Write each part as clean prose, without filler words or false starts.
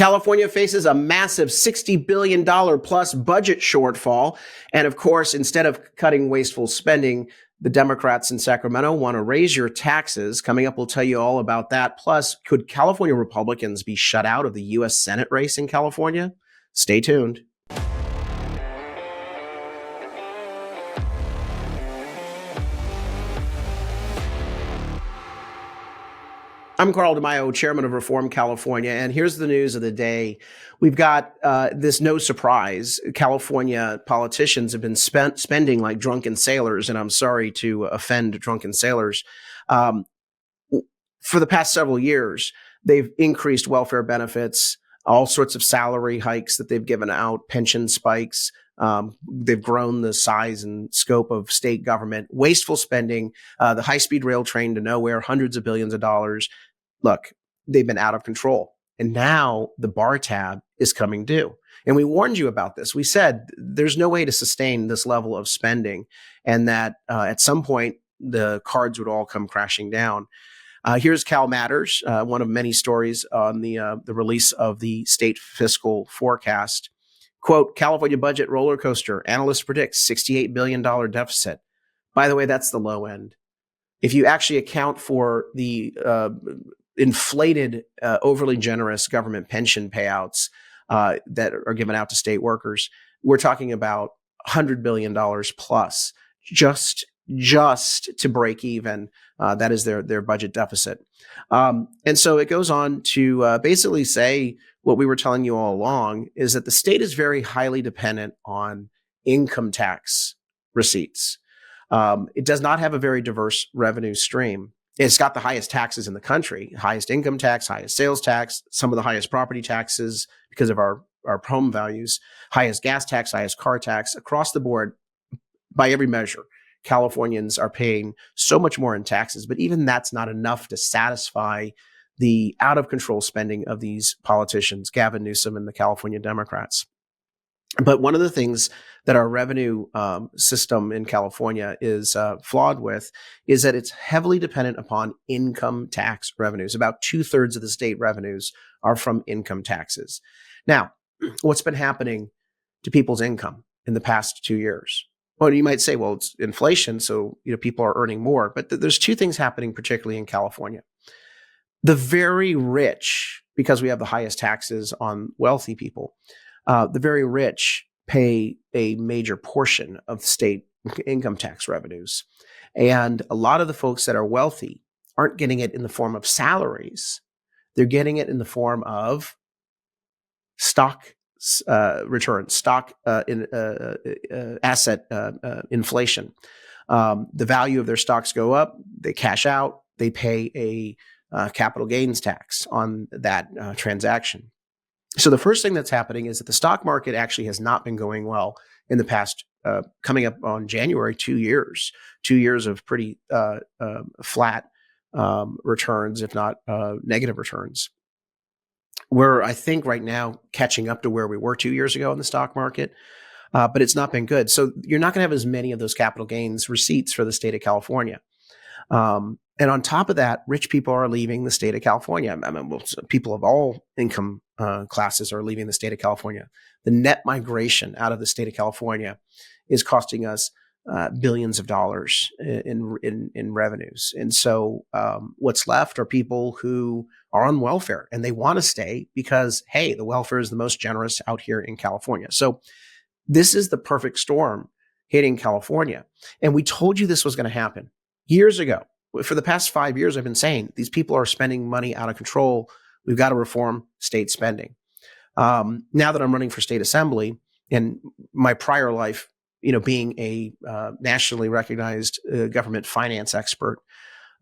California faces a massive $60 billion plus budget shortfall. And of course, instead of cutting wasteful spending, the Democrats in Sacramento want to raise your taxes. Coming up, we'll tell you all about that. Plus, could California Republicans be shut out of the U.S. Senate race in California? Stay tuned. I'm Carl DeMaio, chairman of Reform California, and here's the news of the day. We've got this no surprise. California politicians have been spending like drunken sailors, and I'm sorry to offend drunken sailors. For the past several years, they've increased welfare benefits, all sorts of salary hikes that they've given out, pension spikes. They've grown the size and scope of state government, wasteful spending, the high-speed rail train to nowhere, hundreds of billions of dollars. Look, they've been out of control. And now the bar tab is coming due. And we warned you about this. We said there's no way to sustain this level of spending and that at some point the cards would all come crashing down. Here's Cal Matters, one of many stories on the release of the state fiscal forecast. Quote, California budget roller coaster. Analysts predict $68 billion deficit. By the way, that's the low end. If you actually account for the inflated, overly generous government pension payouts that are given out to state workers, we're talking about $100 billion plus just to break even. That is their budget deficit. And so it goes on to basically say what we were telling you all along is that the state is very highly dependent on income tax receipts. It does not have a very diverse revenue stream. It's got the highest taxes in the country, highest income tax, highest sales tax, some of the highest property taxes because of our home values, highest gas tax, highest car tax across the board. By every measure, Californians are paying so much more in taxes, but even that's not enough to satisfy the out of control spending of these politicians, Gavin Newsom and the California Democrats. But one of the things that our revenue system in California is flawed with is that it's heavily dependent upon income tax revenues. About 2/3 of the state revenues are from income taxes. Now, what's been happening to people's income in the past 2 years? Well, you might say, well, it's inflation, so people are earning more. But there's two things happening, particularly in California. The very rich, because we have the highest taxes on wealthy people, the very rich pay a major portion of state income tax revenues. And a lot of the folks that are wealthy aren't getting it in the form of salaries. They're getting it in the form of stock returns, stock asset inflation. The value of their stocks go up, they cash out, they pay a capital gains tax on that transaction. So the first thing that's happening is that the stock market actually has not been going well in the past, coming up on January, 2 years, 2 years of pretty flat returns, if not negative returns. We're, I think, right now catching up to where we were 2 years ago in the stock market, but it's not been good. So you're not going to have as many of those capital gains receipts for the state of California. And on top of that, rich people are leaving the state of California. I mean, people of all income classes are leaving the state of California. The net migration out of the state of California is costing us billions of dollars in revenues. And so what's left are people who are on welfare and they want to stay because, hey, the welfare is the most generous out here in California. So this is the perfect storm hitting California. And we told you this was going to happen years ago. For the past 5 years, I've been saying these people are spending money out of control. We've got to reform state spending. Now that I'm running for state assembly, in my prior life, being a nationally recognized government finance expert,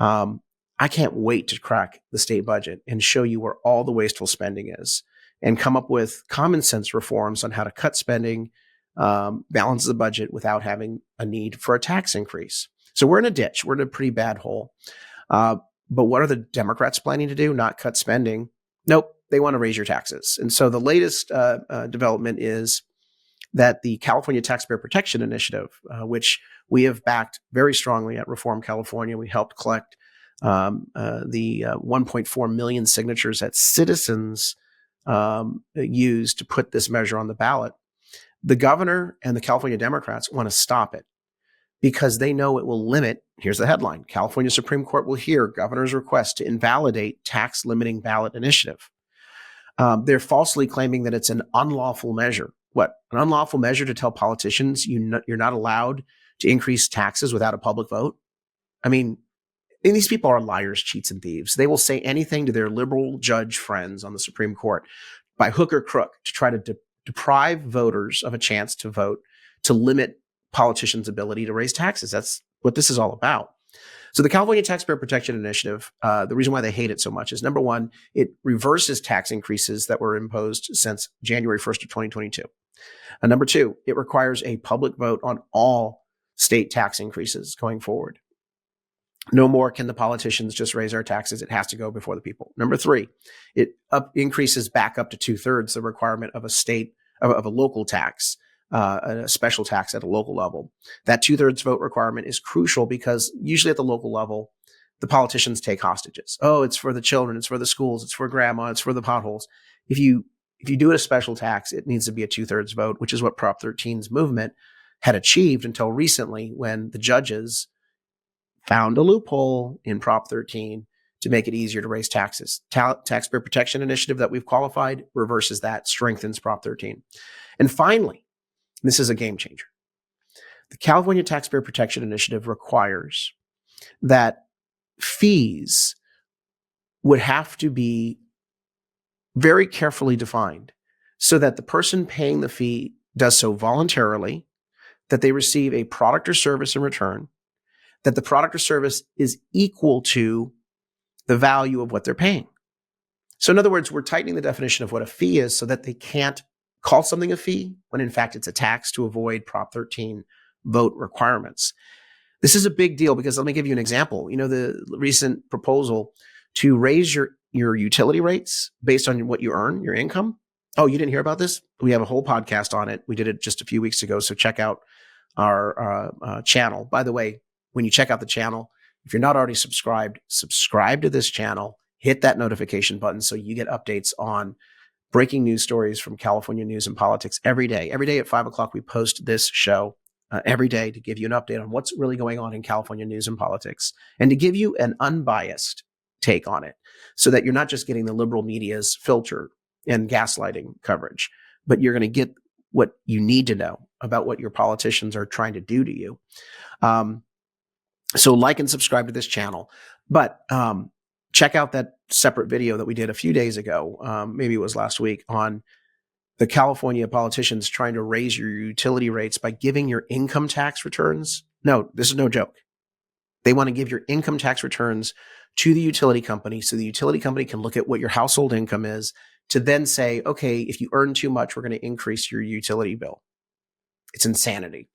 I can't wait to crack the state budget and show you where all the wasteful spending is and come up with common sense reforms on how to cut spending, balance the budget without having a need for a tax increase. So we're in a ditch. We're in a pretty bad hole. But what are the Democrats planning to do? Not cut spending. Nope. They want to raise your taxes. And so the latest development is that the California Taxpayer Protection Initiative, which we have backed very strongly at Reform California, we helped collect the 1.4 million signatures that citizens used to put this measure on the ballot. The governor and the California Democrats want to stop it because they know it will limit. Here's the headline: California Supreme Court will hear governor's request to invalidate tax limiting ballot initiative. They're falsely claiming that it's an unlawful measure. What? An unlawful measure to tell politicians you're not allowed to increase taxes without a public vote? I mean, and these people are liars, cheats, and thieves. They will say anything to their liberal judge friends on the Supreme Court by hook or crook to try to deprive voters of a chance to vote, to limit politicians' ability to raise taxes. That's what this is all about. So the California Taxpayer Protection Initiative, the reason why they hate it so much is, number one, it reverses tax increases that were imposed since January 1st of 2022. And number two, it requires a public vote on all state tax increases going forward. No more can the politicians just raise our taxes. It has to go before the people. Number three, it increases back up to 2/3 the requirement of a local tax, a special tax at a local level. That 2/3 vote requirement is crucial because usually at the local level, the politicians take hostages. Oh, it's for the children, it's for the schools, it's for grandma, it's for the potholes. If you do it a special tax, it needs to be a 2/3 vote, which is what Prop 13's movement had achieved until recently, when the judges found a loophole in Prop 13 to make it easier to raise taxes. Taxpayer Protection Initiative that we've qualified reverses that, strengthens Prop 13. And finally, this is a game changer. The California Taxpayer Protection Initiative requires that fees would have to be very carefully defined so that the person paying the fee does so voluntarily, that they receive a product or service in return, that the product or service is equal to the value of what they're paying. So in other words, we're tightening the definition of what a fee is so that they can't call something a fee when in fact it's a tax, to avoid Prop 13 vote requirements. This is a big deal because let me give you an example. You know, the recent proposal to raise your utility rates based on what you earn, your income. Oh, you didn't hear about this? We have a whole podcast on it. We did it just a few weeks ago. So check out our channel. By the way, when you check out the channel, if you're not already subscribed, subscribe to this channel, hit that notification button so you get updates on breaking news stories from California news and politics every day. Every day at 5:00, we post this show every day to give you an update on what's really going on in California news and politics, and to give you an unbiased take on it so that you're not just getting the liberal media's filter and gaslighting coverage, but you're going to get what you need to know about what your politicians are trying to do to you. So like and subscribe to this channel, but check out that separate video that we did a few days ago, maybe it was last week, on the California politicians trying to raise your utility rates by giving your income tax returns. No, this is no joke. They want to give your income tax returns to the utility company so the utility company can look at what your household income is to then say, okay, if you earn too much, we're going to increase your utility bill. It's insanity.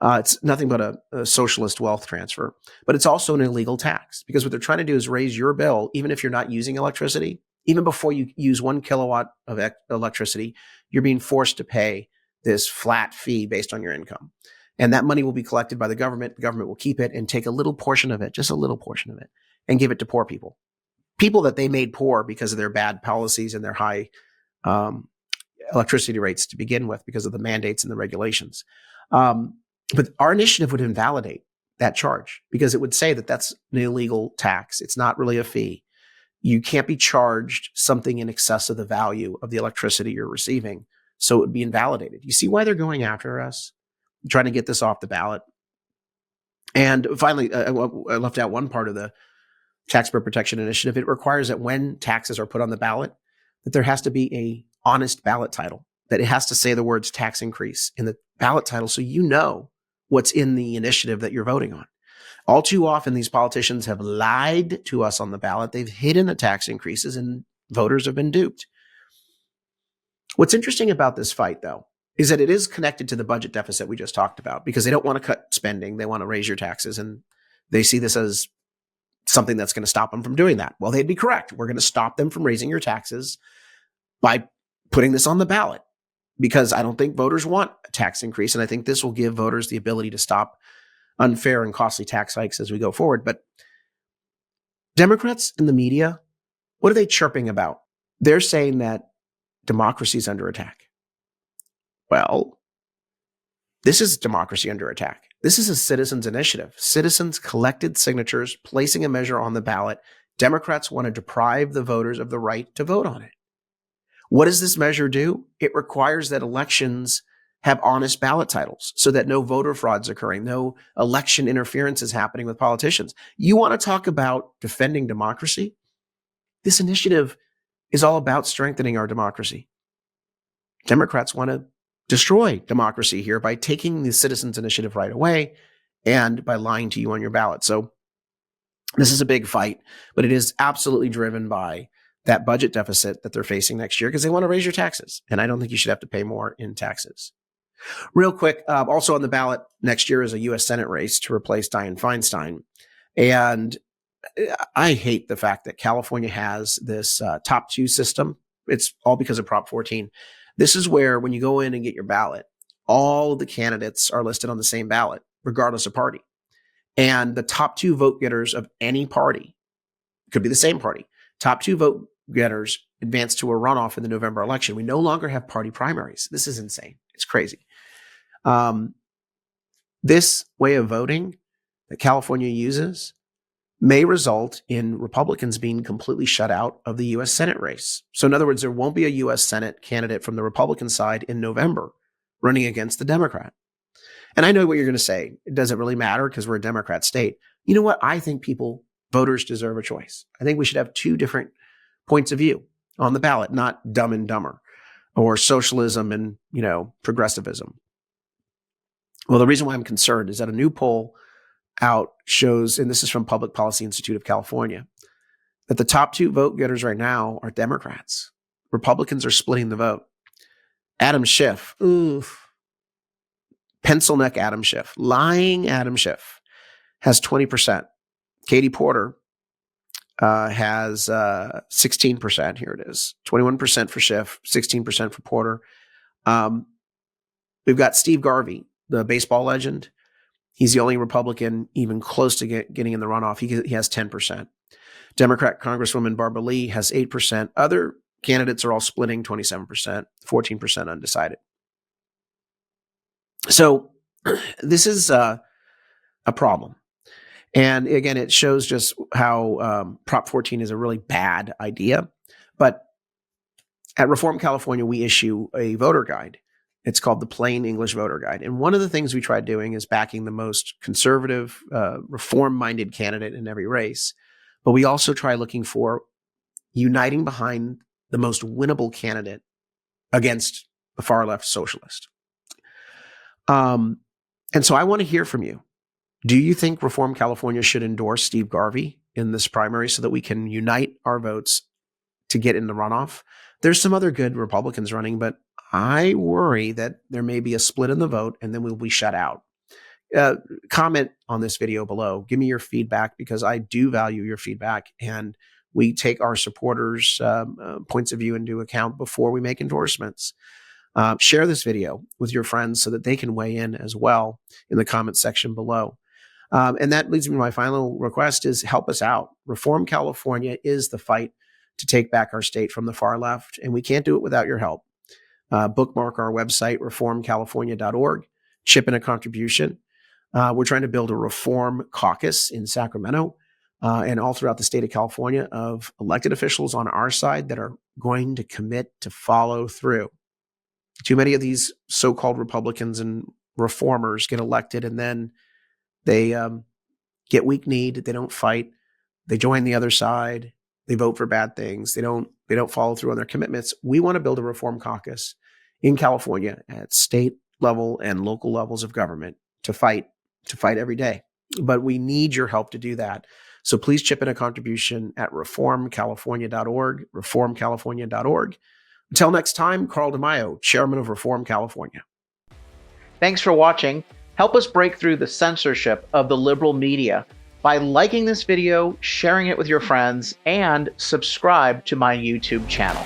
It's nothing but a socialist wealth transfer, but it's also an illegal tax because what they're trying to do is raise your bill, even if you're not using electricity. Even before you use 1 kilowatt of electricity, you're being forced to pay this flat fee based on your income. And that money will be collected by the government. The government will keep it and take a little portion of it, just a little portion of it, and give it to poor people. People that they made poor because of their bad policies and their high electricity rates to begin with, because of the mandates and the regulations. But our initiative would invalidate that charge because it would say that that's an illegal tax. It's not really a fee. You can't be charged something in excess of the value of the electricity you're receiving. So it would be invalidated. You see why they're going after us, trying to get this off the ballot? And finally, I left out one part of the Taxpayer Protection Initiative. It requires that when taxes are put on the ballot, that there has to be a honest ballot title, that it has to say the words tax increase in the ballot title so you know what's in the initiative that you're voting on. All too often, these politicians have lied to us on the ballot. They've hidden the tax increases and voters have been duped. What's interesting about this fight, though, is that it is connected to the budget deficit we just talked about because they don't want to cut spending. They want to raise your taxes, and they see this as something that's going to stop them from doing that. Well, they'd be correct. We're going to stop them from raising your taxes by putting this on the ballot because I don't think voters want a tax increase. And I think this will give voters the ability to stop unfair and costly tax hikes as we go forward. But Democrats in the media, what are they chirping about? They're saying that democracy is under attack. Well, this is democracy under attack. This is a citizens' initiative. Citizens collected signatures, placing a measure on the ballot. Democrats want to deprive the voters of the right to vote on it. What does this measure do? It requires that elections have honest ballot titles so that no voter fraud's occurring, no election interference is happening with politicians. You want to talk about defending democracy? This initiative is all about strengthening our democracy. Democrats want to destroy democracy here by taking the citizens' initiative right away and by lying to you on your ballot. So this is a big fight, but it is absolutely driven by that budget deficit that they're facing next year because they want to raise your taxes. And I don't think you should have to pay more in taxes. Real quick, also on the ballot next year is a U.S. Senate race to replace Dianne Feinstein. And I hate the fact that California has this top two system. It's all because of Prop 14. This is where when you go in and get your ballot, all of the candidates are listed on the same ballot, regardless of party. And the top two vote getters of any party, could be the same party, top two vote getters advance to a runoff in the November election. We no longer have party primaries. This is insane. It's crazy. This way of voting that California uses may result in Republicans being completely shut out of the U.S. Senate race. So in other words, there won't be a U.S. Senate candidate from the Republican side in November running against the Democrat. And I know what you're going to say. It doesn't really matter because we're a Democrat state. You know what? I think voters deserve a choice. I think we should have two different points of view on the ballot, not Dumb and Dumber or socialism and, progressivism. Well, the reason why I'm concerned is that a new poll out shows, and this is from Public Policy Institute of California, that the top two vote getters right now are Democrats. Republicans are splitting the vote. Adam Schiff, pencil neck Adam Schiff, lying Adam Schiff has 20%. Katie Porter has 16%. Here it is. 21% for Schiff, 16% for Porter. We've got Steve Garvey, the baseball legend. He's the only Republican even close to getting in the runoff. He has 10%. Democrat Congresswoman Barbara Lee has 8%. Other candidates are all splitting 27%, 14% undecided. So this is a problem. And again, it shows just how Prop 14 is a really bad idea. But at Reform California, we issue a voter guide. It's called the Plain English Voter Guide. And one of the things we tried doing is backing the most conservative, reform-minded candidate in every race. But we also try looking for uniting behind the most winnable candidate against the far-left socialist. And so I want to hear from you. Do you think Reform California should endorse Steve Garvey in this primary so that we can unite our votes to get in the runoff? There's some other good Republicans running, but I worry that there may be a split in the vote and then we'll be shut out. Comment on this video below. Give me your feedback because I do value your feedback and we take our supporters' points of view into account before we make endorsements. Share this video with your friends so that they can weigh in as well in the comment section below. And that leads me to my final request is help us out. Reform California is the fight to take back our state from the far left, and we can't do it without your help. Bookmark our website, reformcalifornia.org, chip in a contribution. We're trying to build a reform caucus in Sacramento and all throughout the state of California of elected officials on our side that are going to commit to follow through. Too many of these so-called Republicans and reformers get elected and then they get weak-kneed. They don't fight. They join the other side. They vote for bad things. They don't follow through on their commitments. We want to build a reform caucus in California at state level and local levels of government to fight every day. But we need your help to do that. So please chip in a contribution at reformcalifornia.org, reformcalifornia.org. Until next time, Carl DeMaio, Chairman of Reform California. Thanks for watching. Help us break through the censorship of the liberal media by liking this video, sharing it with your friends, and subscribe to my YouTube channel.